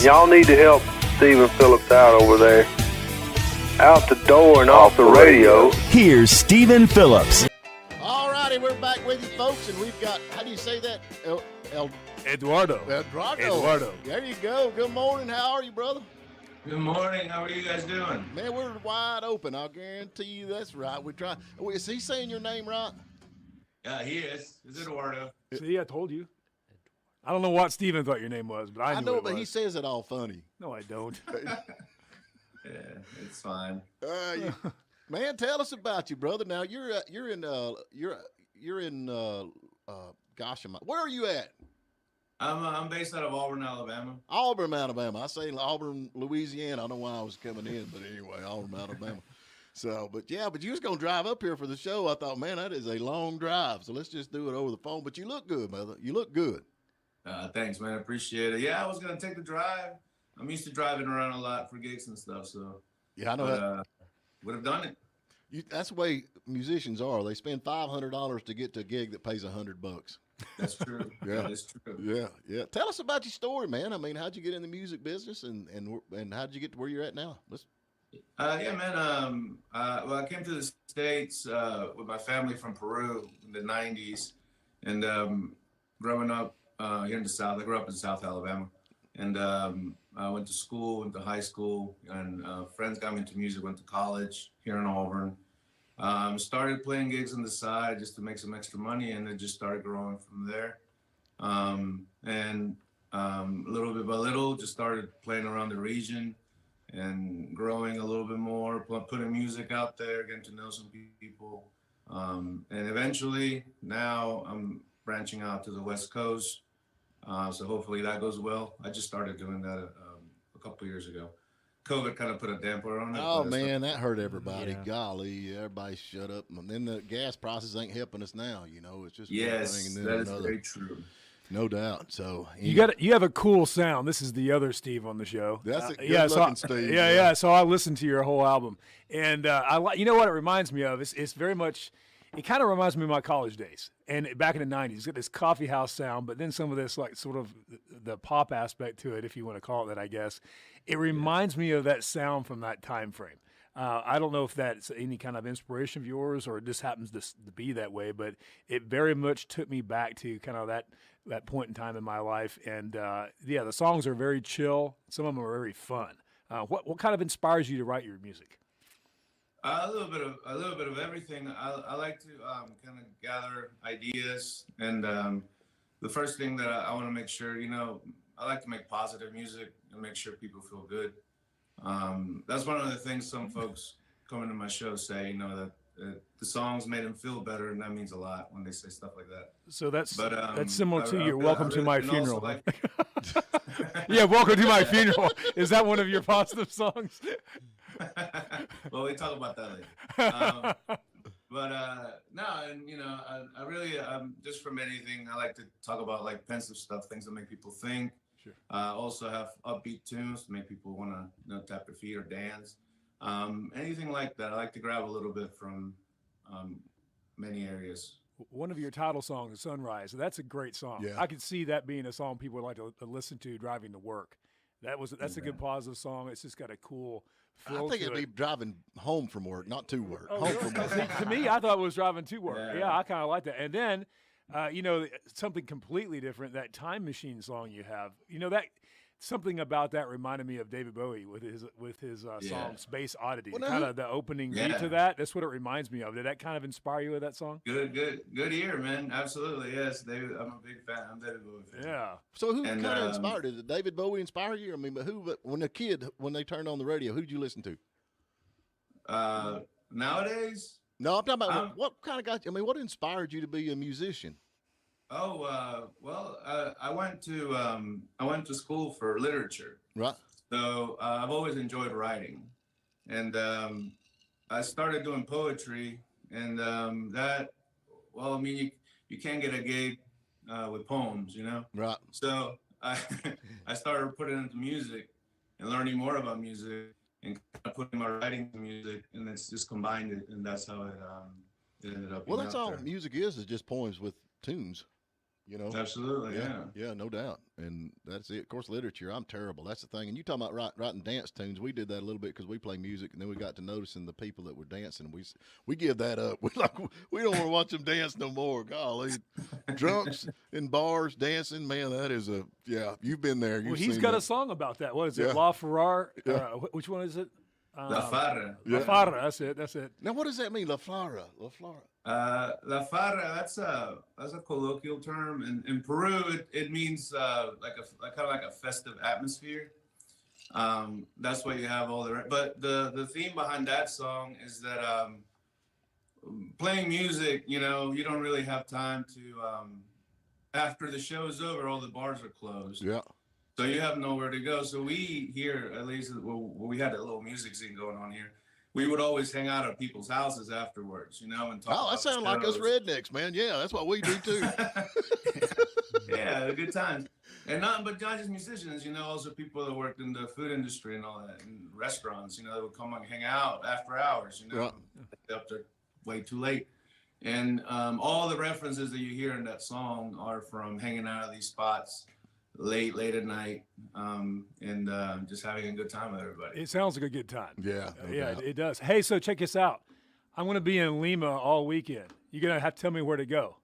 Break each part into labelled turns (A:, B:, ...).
A: Y'all need to help Stephen Phillips out over there. Out the door and off the radio.
B: Here's Stephen Phillips.
C: All righty, we're back with you, folks, and we've got, how do you say that?
D: Eduardo.
C: Eduardo. There you go. Good morning. How are you, brother?
E: Good morning. How are you guys doing?
C: Man, we're wide open. I'll guarantee you that's right. We're trying. Is he saying your name right?
E: Yeah, he is. It's Eduardo.
D: See, I told you. I don't know what Steven thought your name was, but I knew
C: know,
D: it
C: but
D: was.
C: he says it all funny.
D: No, I don't.
E: Yeah, it's fine.
C: Man, tell us about you, brother. Now you're in gosh, where are you at?
E: I'm based out of Auburn, Alabama.
C: Auburn, Alabama. I say Auburn, Louisiana. I don't know why I was coming in, but anyway, Auburn, Alabama. So, but you was going to drive up here for the show. I thought, man, that is a long drive. So let's just do it over the phone. But you look good, brother. You look good.
E: Thanks, man. I appreciate it. Yeah, I was going to take the drive. I'm used to driving around a lot for gigs and stuff. So,
C: yeah, I know that.
E: Would have done it.
C: That's the way musicians are. They spend $500 to get to a gig that pays $100.
E: That's true.
C: Yeah,
E: that is true.
C: Yeah. Tell us about your story, man. I mean, how'd you get in the music business, and how'd you get to where you're at now?
E: Yeah, man. Well, I came to the States with my family from Peru in the '90s, and growing up here in the South, I grew up in South Alabama, and I went to school, went to high school, and friends got me into music. Went to college here in Auburn. Started playing gigs on the side just to make some extra money, and it just started growing from there. And little bit by little, just started playing around the region and growing a little bit more, putting music out there, getting to know some people. And eventually, now I'm branching out to the West Coast. So hopefully that goes well. I just started doing that a couple years ago. COVID kind of put a damper on it.
C: Oh, man, that hurt everybody.
D: Yeah.
C: Golly, everybody shut up. And then the gas prices ain't helping us now, you know. It's just
E: yes,
C: one thing and
E: that
C: then
E: is
C: another.
E: very true.
C: No doubt. So
D: You have a cool sound. This is the other Steve on the show.
C: That's a good-looking Steve.
D: Yeah. So I listened to your whole album, and you know what it reminds me of? It's very much. It kind of reminds me of my college days, and back in the '90s, it's got this coffee house sound, but then some of this like sort of the pop aspect to it, if you want to call it that, I guess. It reminds me of that sound from that time frame. I don't know if that's any kind of inspiration of yours or it just happens to be that way, but it very much took me back to kind of that point in time in my life. And the songs are very chill. Some of them are very fun. What kind of inspires you to write your music?
E: A little bit of everything. I like to kind of gather ideas, and the first thing that I want to make sure, I like to make positive music and make sure people feel good. That's one of the things some folks coming to my show say, that the songs made them feel better, and that means a lot when they say stuff like that.
D: So that's similar to your "Welcome to My Funeral." Yeah,
E: "Welcome
D: to My Funeral." Is that one of your positive songs?
E: Well, we talk about that later. No, and I really just from anything, I like to talk about like pensive stuff, things that make people think.
D: Sure.
E: Also have upbeat tunes to make people want to tap their feet or dance. Anything like that. I like to grab a little bit from many areas.
D: One of your title songs is "Sunrise." That's a great song.
C: Yeah.
D: I could see that being a song people would like to listen to driving to work. That's a good positive song. It's just got a cool feel.
C: I think
D: to
C: it'd be driving home from work, not to work.
D: Oh,
C: home
D: really?
C: from work.
D: To me, I thought it was driving to work.
E: Yeah.
D: Yeah, I kind of like that. And then, something completely different, that Time Machine song you have, that something about that reminded me of David Bowie with his song Space Oddity.
C: Well,
D: kind of the opening beat to that. That's what it reminds me of. Did that kind of inspire you with that song?
E: Good ear, man. Absolutely, yes. David, I'm a big fan. I'm David Bowie fan.
D: Yeah.
C: So who kind of inspired it? Did David Bowie inspire you? I mean, but when they turned on the radio, who'd you listen to?
E: Nowadays?
C: No, I'm talking about what kind of got you. I mean, what inspired you to be a musician?
E: Oh, well, I went to school for literature.
C: Right.
E: So I've always enjoyed writing, and I started doing poetry, and you can't get a gig with poems,
C: Right.
E: So I started putting it into music and learning more about music and kind of putting my writing to music, and it's just combined it, and that's how it ended up.
C: Well, that's all
E: there.
C: music is just poems with tunes. You know,
E: Absolutely, yeah.
C: no doubt. And that's it. Of course, literature, I'm terrible. That's the thing. And you talking about writing dance tunes. We did that a little bit because we play music, and then we got to noticing the people that were dancing. We give that up. We don't want to watch them dance no more. Golly, drunks in bars dancing, man. That is you've been there.
D: Well, he's got a song about that. What is it? La Farra? Which one is it?
E: La Farra.
D: La Farra. That's it.
C: Now, what does that mean? La Farra. La Farra.
E: La Farra, that's a colloquial term. In Peru, it means kind of like a festive atmosphere. That's why you have all but the theme behind that song is that playing music, you don't really have time to after the show is over, all the bars are closed.
C: Yeah.
E: So you have nowhere to go. So we here, at least, we had a little music scene going on here. We would always hang out at people's houses afterwards, and talk.
C: Oh, that sounds like us rednecks, man. Yeah, that's what we do too.
E: Yeah, good times. And not just musicians, also people that worked in the food industry and all that, and restaurants, that would come and hang out after hours, up to way too late. And all the references that you hear in that song are from hanging out at these spots late at night, and just having a good time with everybody.
D: It sounds like a good time.
C: Yeah,
D: it does. Hey, so check this out. I'm going to be in Lima all weekend. You're going to have to tell me where to go.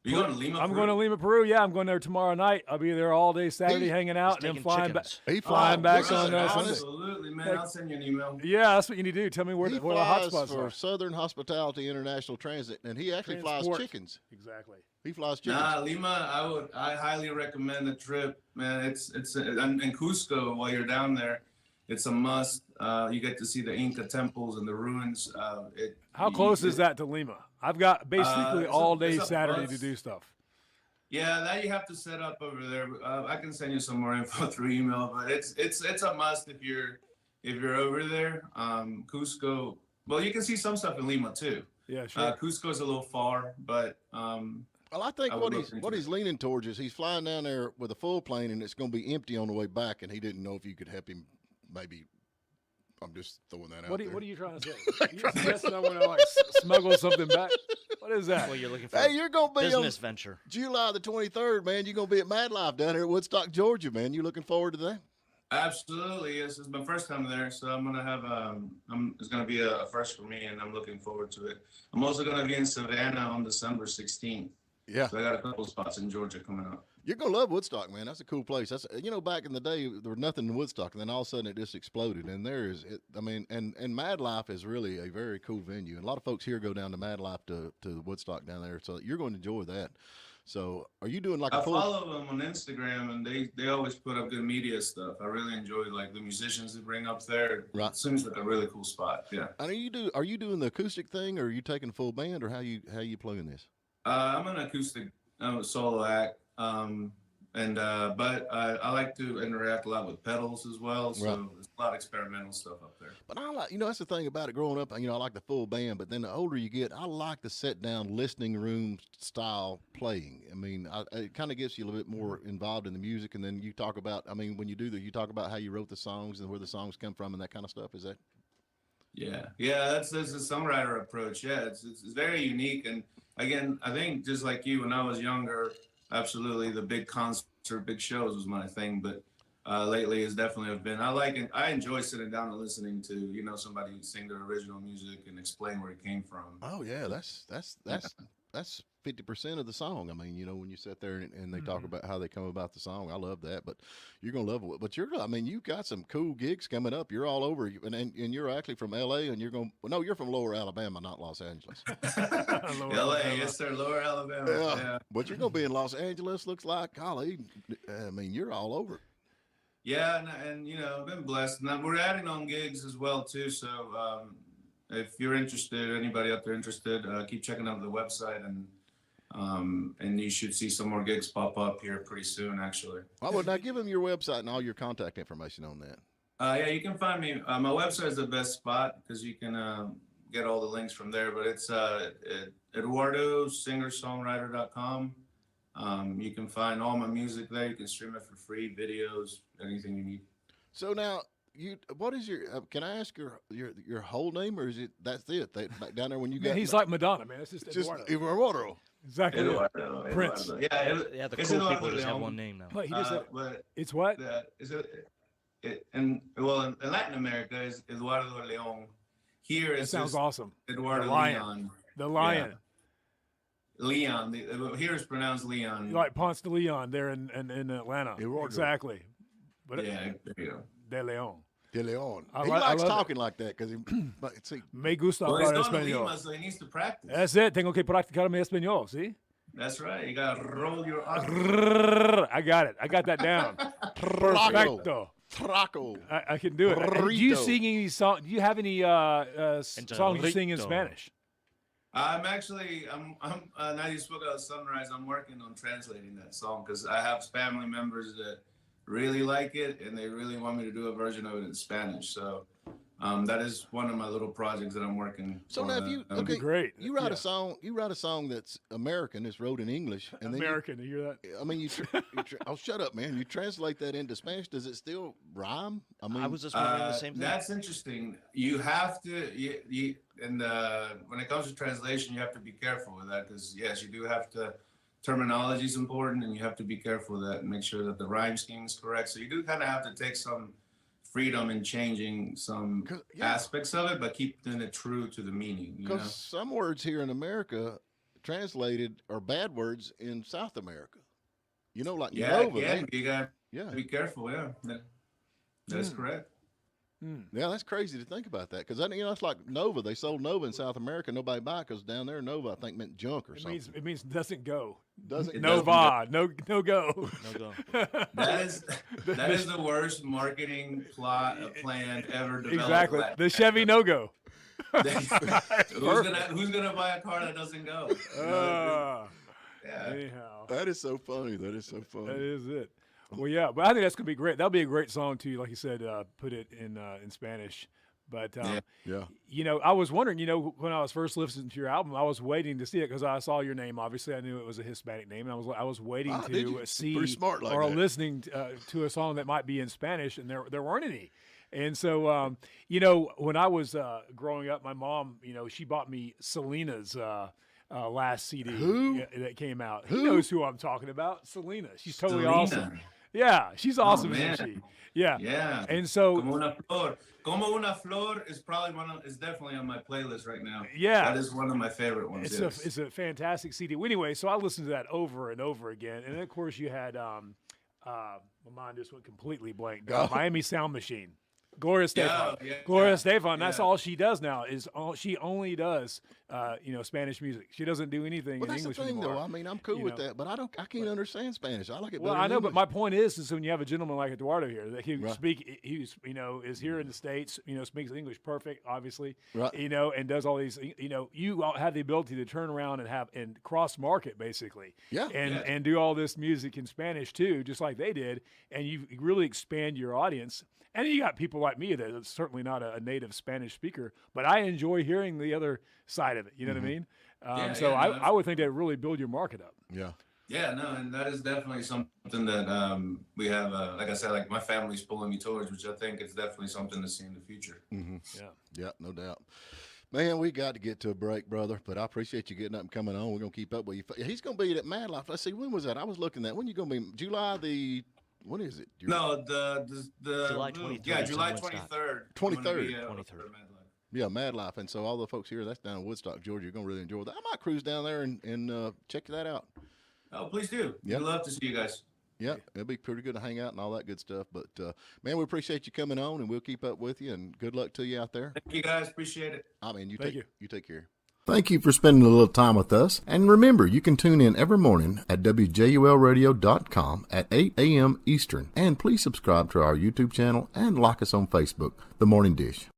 E: You going to Lima?
D: I'm going to Lima, Peru. Yeah, I'm going there tomorrow night. I'll be there all day Saturday hanging out, and then flying back. Flying back on Sunday.
E: Absolutely, man. I'll send you an email.
D: Yeah, that's what you need to do. Tell me where the hotspots
C: for
D: are.
C: Southern Hospitality International Transit, and he actually flies chickens.
D: Exactly.
C: He flies chickens.
E: Lima, I highly recommend the trip, man. It's in Cusco while you're down there. It's a must. You get to see the Inca temples and the ruins.
D: How close is that to Lima? I've got basically all day Saturday to do stuff.
E: Yeah, that you have to set up over there. I can send you some more info through email, but it's a must if you're over there. Cusco. Well, you can see some stuff in Lima too.
D: Yeah, sure.
E: Cusco's a little far, but
C: well, I think what he's leaning towards is he's flying down there with a full plane, and it's going to be empty on the way back, and he didn't know if you could help him. Maybe I'm just throwing that out there.
D: What are you trying to say? You suggesting I want to smuggle something back? What is that?
F: Well, you're looking for
C: you're going to be
F: business venture.
C: July the 23rd, man. You're going to be at Mad Life down here at Woodstock, Georgia, man. You looking forward to that?
E: Absolutely. Yes, it's my first time there, so I'm gonna have it's gonna be a first for me, and I'm looking forward to it. I'm also gonna be in Savannah on December 16th.
C: Yeah.
E: So I got a couple spots in Georgia coming up.
C: You're gonna love Woodstock, man. That's a cool place. That's back in the day there was nothing in Woodstock, and then all of a sudden it just exploded. And and Mad Life is really a very cool venue. And a lot of folks here go down to Mad Life to Woodstock down there, so you're going to enjoy that. So are you doing I
E: follow them on Instagram, and they always put up good media stuff. I really enjoy the musicians they bring up there.
C: Right.
E: It seems like a really cool spot. Yeah.
C: And are you doing the acoustic thing, or are you taking full band, or how you playing this?
E: I'm an acoustic solo act. But I like to interact a lot with pedals as well. So there's a lot of experimental stuff up there.
C: But I like, that's the thing about it growing up, I like the full band, but then the older you get, I like the sit down listening room style playing. I mean, it kind of gets you a little bit more involved in the music. And then you talk about, when you do that, you talk about how you wrote the songs and where the songs come from and that kind of stuff. Is that?
E: Yeah. That's a songwriter approach. Yeah. It's very unique. And again, I think just like you, when I was younger, absolutely, the big concert, big shows was my thing, but lately it's definitely been. I enjoy sitting down and listening to somebody sing their original music and explain where it came from.
C: Oh yeah, that's 50% of the song. when you sit there and they talk about how they come about the song, I love that. But you're gonna love it. But you've got some cool gigs coming up. You're all over, and you're actually from LA, and you're from Lower Alabama, not Los Angeles.
E: LA, yes sir, Lower Alabama. Yeah.
C: But you're gonna be in Los Angeles. Looks like, golly, you're all over.
E: Yeah, and I've been blessed. And we're adding on gigs as well too. So if you're interested, anybody out there interested, keep checking out the website, and you should see some more gigs pop up here pretty soon, actually.
C: Well, now give them your website and all your contact information on that.
E: Yeah, you can find me. My website is the best spot because you can get all the links from there. But it's Eduardos, singer-songwriter.com. You can find all my music there. You can stream it for free, videos, anything you need.
C: So now, what is your? Can I ask your whole name, or is it that's it? Back down there when you got.
D: He's like Madonna, man. It's just Eduardo.
C: Eduardo.
D: Exactly.
E: Eduardo,
D: Prince.
E: Eduardo. Yeah,
F: The
E: it's
F: cool
E: Eduardo
F: people just have
E: Leon.
F: one name now.
D: But he just said,
E: But
D: it's what?
E: In Latin America is Eduardo Leon. Here
D: That
E: is
D: sounds awesome.
E: Eduardo
D: The lion.
E: Leon.
D: The lion.
E: Yeah. Leon. Here is pronounced Leon.
D: Like Ponce de Leon there in Atlanta.
C: Eduardo.
D: Exactly. But
E: Yeah, there you go.
D: De Leon.
C: De Leon.
D: I
C: He
D: love
C: likes
D: it.
C: talking like that because he. See,
D: Me gusta
E: Well, he's
D: hablar
E: going to
D: español.
E: Lima, so he needs to practice.
D: That's it. Tengo que practicar mi español. See?
E: That's right. You got to roll your R.
D: I got it. I got that down. Perfecto.
C: Traco.
D: I can do it. Do you
C: Burrito.
D: sing any song? Do you have any songs you sing in
F: Angelito.
D: Spanish?
E: I'm now you spoke about Sunrise. I'm working on translating that song because I have family members that really like it and they really want me to do a version of it in Spanish. So that is one of my little projects that I'm working.
C: So
E: on,
C: now, if you
D: be great.
C: you write
D: Yeah.
C: a song. You write a song that's American. It's wrote in English, and then
D: American. You hear that?
C: I mean, oh, shut up, man! You translate that into Spanish. Does it still rhyme? I mean,
F: I was just wondering the same thing.
E: That's interesting. You have to, when it comes to translation, you have to be careful with that because yes, you do have to. Terminology is important, and you have to be careful with that and make sure that the rhyme scheme is correct. So you do kind of have to take some freedom in changing some aspects of it, but keeping it true to the meaning.
C: because some words here in America translated are bad words in South America. You know, like Nova.
E: You got
C: Yeah,
E: to be careful. Yeah, that's correct.
C: yeah, that's crazy to think about that because it's like Nova. They sold Nova in South America. Nobody buy because down there Nova I think meant junk or something.
D: It means doesn't go.
C: Doesn't
D: Nova. No go.
F: No go.
E: That is the worst marketing plan ever developed.
D: Exactly. The Chevy no go.
E: Who's gonna buy a car that doesn't go? Yeah.
D: Anyhow.
C: That is so funny. That is so funny.
D: That is it. Well, yeah, but I think that's gonna be great. That'll be a great song too. Like you said, put it in Spanish. But
C: Yeah.
D: I was wondering. When I was first listening to your album, I was waiting to see it because I saw your name. Obviously, I knew it was a Hispanic name, and I was waiting
C: did
D: to
C: you?
D: see
C: Pretty smart like
D: or
C: that.
D: listening to a song that might be in Spanish, and there weren't any. And so, when I was growing up, my mom, she bought me Selena's last CD that came out. Who knows who I'm talking about? Selena. She's totally
E: Selena.
D: awesome. Yeah, she's awesome,
E: man.
D: isn't she? Yeah.
E: Yeah.
D: And so,
E: Como una flor is is definitely on my playlist right now.
D: Yeah.
E: That is one of my favorite ones.
D: it's a fantastic CD. Well, anyway, so I listened to that over and over again. And then, of course, you had, my mind just went completely blank. Miami Sound Machine. Gloria Estefan. Gloria Estefan. That's all she does now. She only does, Spanish music. She doesn't do anything
C: Well,
D: in
C: that's
D: English
C: the thing,
D: anymore.
C: though. I mean, I'm cool with that, but I can't understand Spanish. I like it better.
D: Well, I know,
C: in
D: but
C: English.
D: my point is when you have a gentleman like Eduardo here that he is here in the States, speaks English perfect, obviously,
C: Right.
D: and does all these, you all have the ability to turn around and cross market basically, and do all this music in Spanish too, just like they did, and you really expand your audience. And you got people like me that are certainly not a native Spanish speaker, but I enjoy hearing the other side of it. You know what I mean? I would think that really build your market up.
C: Yeah.
E: Yeah, no, and that is definitely something that we have, like I said, like my family's pulling me towards, which I think is definitely something to see in the future.
C: Mm-hmm. Yeah, no doubt. Man, we got to get to a break, brother, but I appreciate you getting up and coming on. We're going to keep up with you. He's going to be at Mad Life. Let's see, when was that? I was looking at, when you going to be? July the... What is it?
E: No, the
F: July 23rd.
E: Yeah, July
F: in
E: 23rd.
C: 23rd. Yeah, Mad Life. And so all the folks here, that's down in Woodstock, Georgia. You're going to really enjoy that. I might cruise down there and check that out.
E: Oh, please do.
C: Yep.
E: We'd love to see you guys.
C: Yeah, it'll be pretty good to hang out and all that good stuff. But, man, we appreciate you coming on, and we'll keep up with you, and good luck to you out there.
E: Thank you, guys. Appreciate it.
C: I mean, you take care.
G: Thank you for spending a little time with us. And remember, you can tune in every morning at WJULradio.com at 8 a.m. Eastern. And please subscribe to our YouTube channel and like us on Facebook, The Morning Dish.